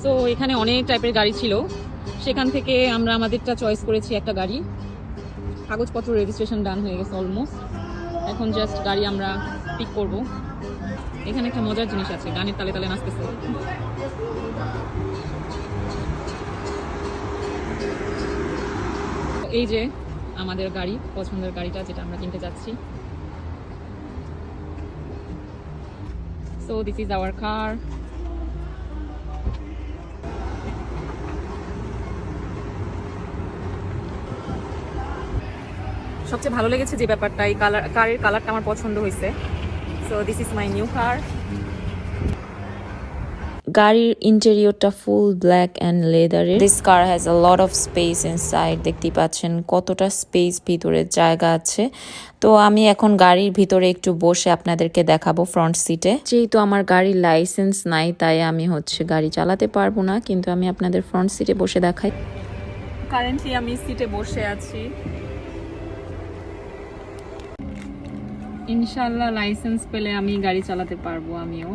So এখানে অনেক টাইপের গাড়ি ছিল, সেখান থেকে আমরা আমাদেরটা চয়েস করেছি একটা গাড়ি। কাগজপত্র রেজিস্ট্রেশন ডান হয়ে গেছে অলমোস্ট, এখন জাস্ট গাড়ি আমরা পিক করব। এখানে একটা মজার জিনিস আছে, গানের তালে তালে নাচতেছে। এই যে আমাদের গাড়ি, পছন্দের গাড়িটা যেটা আমরা কিনতে যাচ্ছি। So this is our car. সবচেয়ে ভালো লেগেছে যে ব্যাপারটা, এই কারের কালারটা আমার পছন্দ হয়েছে। So this is my new car. গাড়ির ইন্টেরিয়রটা ফুল ব্ল্যাক অ্যান্ড লেদারের। This car has a lot of speech inside. দেখতেই পাচ্ছেন কতটা স্পেস ভিতরে জায়গা আছে। তো আমি এখন গাড়ির ভিতরে একটু বসে আপনাদেরকে দেখাবো ফ্রন্ট সিটে। যেহেতু আমার গাড়ির লাইসেন্স নাই, তাই আমি গাড়ি চালাতে পারবো না, কিন্তু আমি আপনাদের ফ্রন্ট সিটে বসে দেখাই। কারেন্টলি আমি সিটে বসে আছি। ইনশাআল্লাহ লাইসেন্স পেলে আমি গাড়ি চালাতে পারবো আমিও।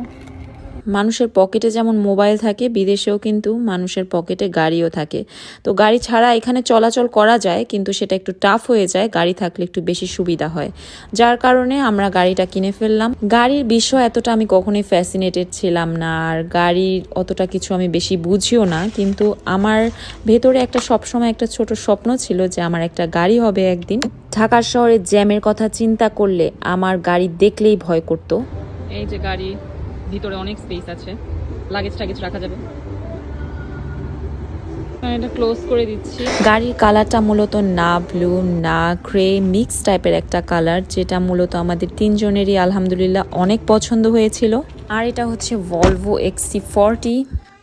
মানুষের পকেটে যেমন মোবাইল থাকে, বিদেশেও কিন্তু মানুষের পকেটে গাড়িও থাকে। তো গাড়ি ছাড়া এখানে চলাচল করা যায়, কিন্তু সেটা একটু টাফ হয়ে যায়। গাড়ি থাকলে একটু বেশি সুবিধা হয়, যার কারণে আমরা গাড়িটা কিনে ফেললাম। গাড়ির বিষয় এতটা আমি কখনোই ফ্যাসিনেটেড ছিলাম না, আর গাড়ির অতটা কিছু আমি বেশি বুঝিও না, কিন্তু আমার ভেতরে একটা সবসময় একটা ছোট স্বপ্ন ছিল যে আমার একটা গাড়ি হবে একদিন। ঢাকার শহরে জ্যামের কথা চিন্তা করলে আমার গাড়ি দেখলেই ভয় করতো। এই যে গাড়ি, ভিতরে অনেক স্পেস আছে, লাগেজ টাগেজ রাখা যাবে। এটা ক্লোজ করে দিচ্ছি। গাড়ির কালারটা মূলত না ব্লু না গ্রে, মিক্স টাইপের একটা কালার, যেটা মূলত আমাদের তিনজনেরই আলহামদুলিল্লাহ অনেক পছন্দ হয়েছিল। আর এটা হচ্ছে ভলভো XC40।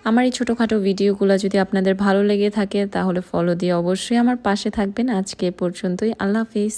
আমার এই ছোটোখাটো ভিডিওগুলো যদি আপনাদের ভালো লেগে থাকে তাহলে ফলো দিয়ে অবশ্যই আমার পাশে থাকবেন। আজকে এ পর্যন্তই, আল্লাহ হাফিজ।